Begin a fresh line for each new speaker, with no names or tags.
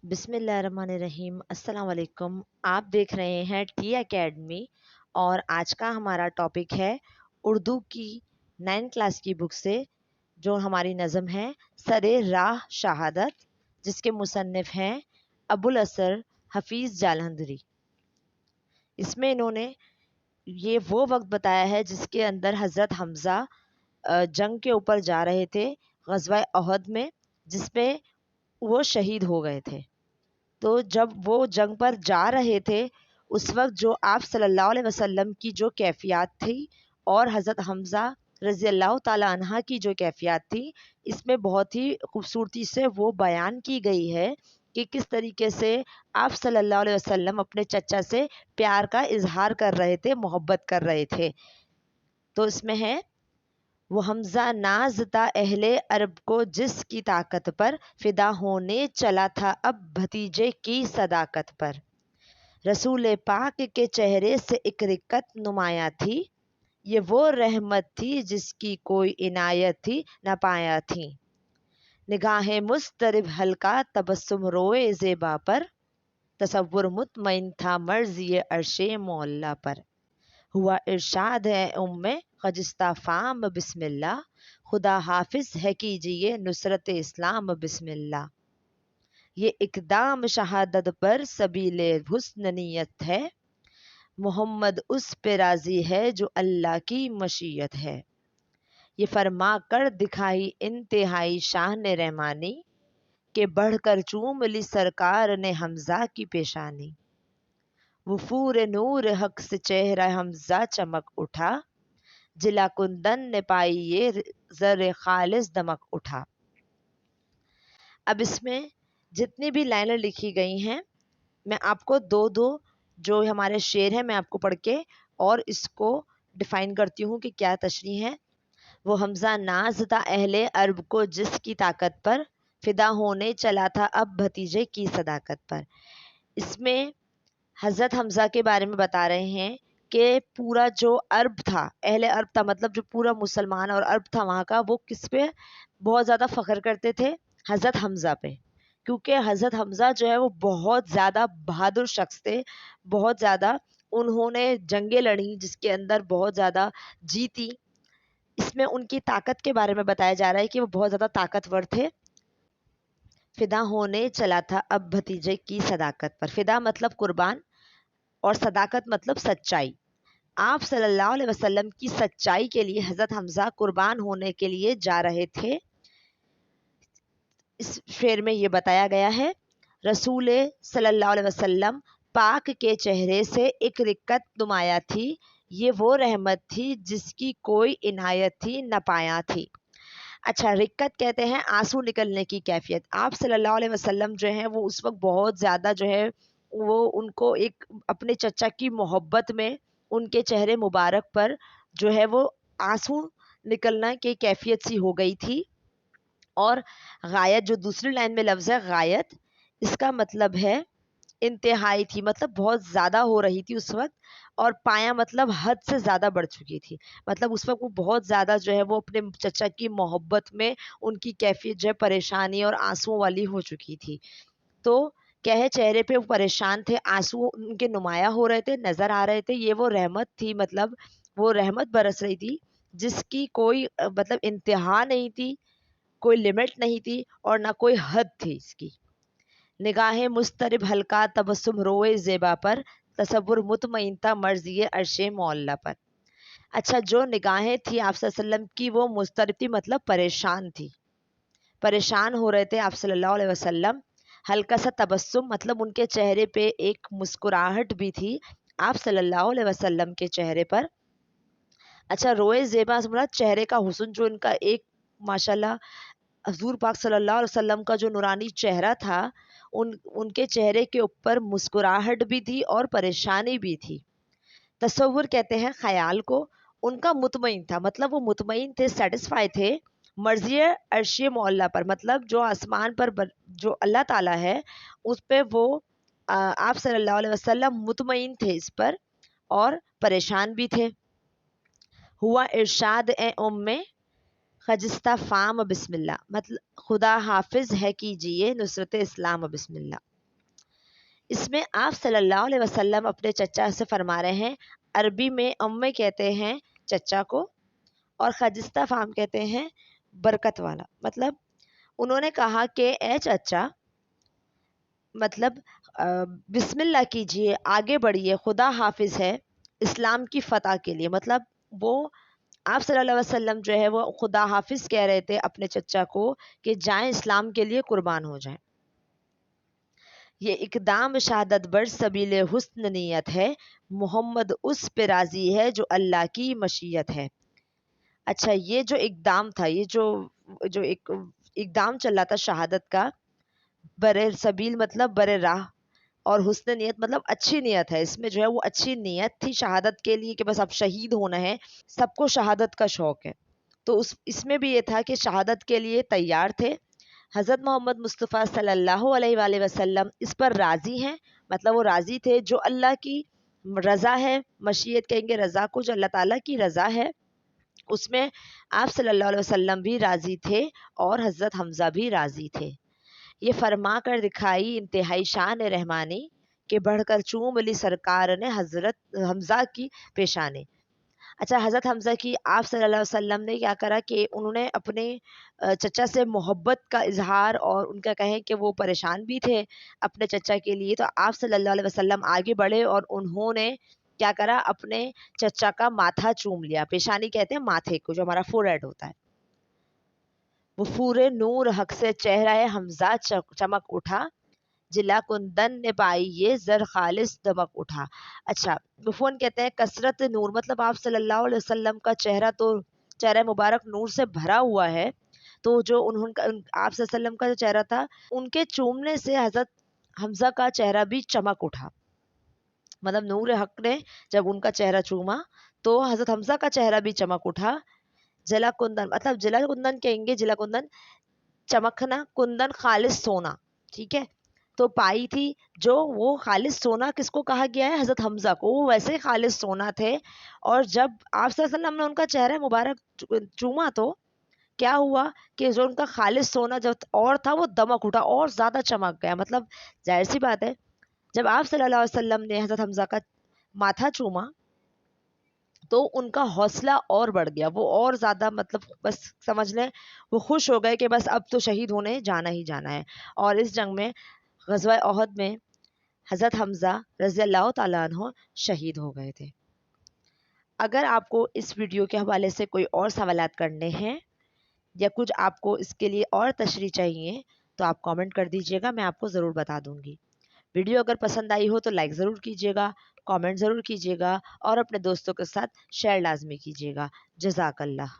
बिस्मिल्लाहिर्रहमानिर्रहीम। अस्सलाम वालेकुम। आप देख रहे हैं टी एकेडमी और आज का हमारा टॉपिक है उर्दू की 9 क्लास की बुक से जो हमारी नज़म है सरे राह शहादत, जिसके मुसन्निफ़ हैं अबुल असर हफीज़ जालंधरी। इसमें इन्होंने ये वो वक्त बताया है जिसके अंदर हज़रत हमज़ा जंग के ऊपर जा रहे थे, ग़ज़वा अहद में, जिसमें वो शहीद हो गए थे। तो जब वो जंग पर जा रहे थे उस वक्त जो आप सल्लल्लाहु अलैहि वसल्लम की जो कैफियत थी और हज़रत हमज़ा रज़ी अल्लाह ताला अन्हा की जो कैफियत थी, इसमें बहुत ही खूबसूरती से वो बयान की गई है कि किस तरीके से आप सल्लल्लाहु अलैहि वसल्लम अपने चचा से प्यार का इजहार कर रहे थे, मोहब्बत कर रहे थे। तो इसमें है वो हमज़ा नाज़ता अहले अरब को जिसकी ताकत पर फिदा होने चला था अब भतीजे की सदाकत पर। रसूल पाक के चेहरे से एक रिक्कत नुमाया थी, ये वो रहमत थी जिसकी कोई इनायत थी न पाया थी। निगाहें मुस्तरिब हल्का तबस्सुम रोए ज़ेबा पर, तसव्वुर मुतमइन था मर्ज़िए अर्शे मौला पर। हुआ इरशाद है उम्मे खजिस्ता फाम बिस्मिल्लाह, खुदा हाफिज है कीजिए नुसरत इस्लाम बिस्मिल्लाह। ये इकदाम शहादत पर सबीले हुस्न नियत है, मोहम्मद उस पे राजी है जो अल्लाह की मशीयत है। ये फरमा कर दिखाई इंतहाई शान रहमानी, के बढ़कर चूम ली सरकार ने हमजा की पेशानी। वफूर नूर हक से चेहरा हमजा चमक उठा, जिला कुंदन ने पाई ये ज़र खालिस दमक उठा। अब इसमें जितनी भी लाइनें लिखी गई हैं, मैं आपको दो दो जो हमारे शेर हैं मैं आपको पढ़ के और इसको डिफाइन करती हूँ कि क्या तशरीह है। वो हमज़ा नाज़ता अहले अरब को जिसकी ताकत पर फिदा होने चला था अब भतीजे की सदाकत पर। इसमें हज़रत हमज़ा के बारे में बता रहे हैं कि पूरा जो अरब था, अहले अरब था, मतलब जो पूरा मुसलमान और अरब था वहाँ का, वो किस पे बहुत ज़्यादा फ़ख्र करते थे? हज़रत हमज़ा पे। क्योंकि हज़रत हमज़ा जो है वो बहुत ज़्यादा बहादुर शख्स थे, बहुत ज़्यादा उन्होंने जंगें लड़ी जिसके अंदर बहुत ज़्यादा जीती। इसमें उनकी ताकत के बारे में बताया जा रहा है कि वो बहुत ज़्यादा ताकतवर थे। फ़िदा होने चला था अब भतीजे की सदाकत पर। फ़िदा मतलब कुर्बान और सदाकत मतलब सच्चाई। आप सल्लल्लाहु अलैहि वसल्लम की सच्चाई के लिए हज़रत हमज़ा कुर्बान होने के लिए जा रहे थे। इस शेर में ये बताया गया है, रसूल सल्लल्लाहु अलैहि वसल्लम पाक के चेहरे से एक रिक्कत नुमाया थी, ये वो रहमत थी जिसकी कोई इनायत थी न पाया थी। अच्छा, रिक्कत कहते हैं आंसू निकलने की कैफियत। आप सल्लल्लाहु अलैहि वसल्लम जो है वो उस वक्त बहुत ज़्यादा जो है वो उनको एक अपने चचा की मोहब्बत में उनके चेहरे मुबारक पर जो है वो आंसू निकलना की कैफियत सी हो गई थी। और गायत जो दूसरी लाइन में लफ्ज़ है गायत, इसका मतलब है इंतहाई थी, मतलब बहुत ज़्यादा हो रही थी उस वक्त। और पाया मतलब हद से ज़्यादा बढ़ चुकी थी, मतलब उस वक्त वो बहुत ज़्यादा जो है वो अपने चचा की मोहब्बत में उनकी कैफियत जो है परेशानी और आंसुओं वाली हो चुकी थी। तो क्या है, चेहरे पे वो परेशान थे, आंसू उनके नुमाया हो रहे थे, नज़र आ रहे थे। ये वो रहमत थी, मतलब वो रहमत बरस रही थी जिसकी कोई मतलब इंतहा नहीं थी, कोई लिमिट नहीं थी और ना कोई हद थी इसकी। निगाहें मुस्तरिब हल्का तबस्सुम रोए ज़ेबा पर, तसव्वुर मुतमइन था मर्ज़िए अर्शे मौला पर। अच्छा, जो निगाहें थी आप सल्लल्लाहु अलैहि वसल्लम की वो मुस्तरिब थी, मतलब परेशान थी, परेशान हो रहे थे आप सल्लल्लाहु अलैहि वसल्लम। हल्का सा तबस्सुम मतलब उनके चेहरे पे एक मुस्कुराहट भी थी आप सल्लल्लाहु अलैहि वसल्लम के चेहरे पर। अच्छा, रोए ज़ेबा मतलब चेहरे का हुस्न जो इनका एक माशाल्लाह हज़ूर पाक सल्लल्लाहु अलैहि वसल्लम का जो नूरानी चेहरा था, उनके चेहरे के ऊपर मुस्कुराहट भी थी और परेशानी भी थी। तसव्वुर कहते हैं ख़याल को, उनका मुतमईन था, मतलब वो मुतमईन थे, सैटिस्फाई थे मर्ज़ी अर्श मौला पर, मतलब जो आसमान पर जो अल्लाह ताला है उस पे वो आप सल्लल्लाहु अलैहि वसल्लम मुतमईन थे इस पर और परेशान भी थे। हुआ इरशाद ए उम्मे खजिस्ता फाम बिस्मिल्लाह, मतलब खुदा हाफिज है कीजिए नुसरत इस्लाम बिस्मिल्लाह। اس میں آپ صلی اللہ علیہ وسلم اپنے چچا سے فرما رہے ہیں، عربی میں امّے کہتے ہیں چچا کو، اور خجستہ فام کہتے ہیں برکت والا، مطلب انہوں نے کہا کہ اے چچا، مطلب بسم اللہ کیجئے، آگے بڑھیے، خدا حافظ ہے اسلام کی فتح کے لیے. مطلب وہ آپ صلی اللہ علیہ وسلم جو ہے وہ خدا حافظ کہہ رہے تھے اپنے چچا کو کہ جائیں اسلام کے لیے قربان ہو جائیں. یہ اقدام شہادت بر سبیل حسن نیت ہے، محمد اس پہ راضی ہے جو اللہ کی مشیت ہے. اچھا، یہ جو اقدام تھا، یہ جو ایک اقدام چل رہا تھا شہادت کا، برے سبیل مطلب برے راہ، اور حسن نیت مطلب اچھی نیت ہے. اس میں جو ہے وہ اچھی نیت تھی شہادت کے لیے کہ بس اب شہید ہونا ہے. سب کو شہادت کا شوق ہے، تو اس میں بھی یہ تھا کہ شہادت کے لیے تیار تھے. حضرت محمد مصطفیٰ صلی اللہ علیہ وآلہ وسلم اس پر راضی ہیں، مطلب وہ راضی تھے جو اللہ کی رضا ہے، مشیت کہیں گے رضا کو، جو اللہ تعالیٰ کی رضا ہے اس میں آپ صلی اللہ علیہ وسلم بھی راضی تھے اور حضرت حمزہ بھی راضی تھے. یہ فرما کر دکھائی انتہائی شان رحمانی کہ بڑھ کر چوم لی سرکار نے حضرت حمزہ کی پیشانے. اچھا، حضرت حمزہ کی آپ صلی اللہ علیہ وسلم نے کیا کرا کہ انہوں نے اپنے چچا سے محبت کا اظہار، اور ان کا کہیں کہ وہ پریشان بھی تھے اپنے چچا کے لیے، تو آپ صلی اللہ علیہ وسلم آگے بڑھے اور انہوں نے کیا کرا، اپنے چچا کا ماتھا چوم لیا. پیشانی کہتے ہیں ماتھے کو، جو ہمارا فور ہیڈ ہوتا ہے. وہ پورے نور حق سے چہرہ حمزہ چمک اٹھا، جلا کندن نے پائی یہ زر خالص دمک اٹھا. اچھا، مفون کہتے ہیں کثرت نور، مطلب آپ صلی اللہ علیہ وسلم کا چہرہ مبارک نور سے بھرا ہوا ہے. تو جو آپ صلی اللہ علیہ وسلم کا جو چہرہ تھا، ان کے چومنے سے حضرت حمزہ کا چہرہ بھی چمک اٹھا. مطلب نور حق نے جب ان کا چہرہ چوما تو حضرت حمزہ کا چہرہ بھی چمک اٹھا. جلا کندن مطلب جلا کندن کہیں گے، جلا کندن چمکنا، کندن خالص سونا، ٹھیک ہے. تو پائی تھی جو وہ خالص سونا کس کو کہا گیا ہے، حضرت حمزہ کو، وہ ویسے خالص سونا تھے. اور جب آپ صلی اللہ علیہ وسلم نے ان کا چہرہ مبارک چوما تو کیا ہوا کہ جو ان کا خالص سونا جب اور تھا وہ دمک اٹھا اور زیادہ چمک گیا. مطلب ظاہر سی بات ہے، جب آپ صلی اللہ علیہ وسلم نے حضرت حمزہ کا ماتھا چوما تو ان کا حوصلہ اور بڑھ گیا، وہ اور زیادہ مطلب بس سمجھ لیں وہ خوش ہو گئے کہ بس اب تو شہید ہونے جانا ہی جانا ہے. اور اس جنگ میں، غزوہ احد میں، حضرت حمزہ رضی اللہ تعالیٰ عنہ شہید ہو گئے تھے. اگر آپ کو اس ویڈیو کے حوالے سے کوئی اور سوالات کرنے ہیں یا کچھ آپ کو اس کے لیے اور تشریح چاہیے تو آپ کامنٹ کر دیجیے گا، میں آپ کو ضرور بتا دوں گی. ویڈیو اگر پسند آئی ہو تو لائک ضرور کیجیے گا، کامنٹ ضرور کیجیے گا، اور اپنے دوستوں کے ساتھ شیئر لازمی کیجیے گا. جزاک اللہ.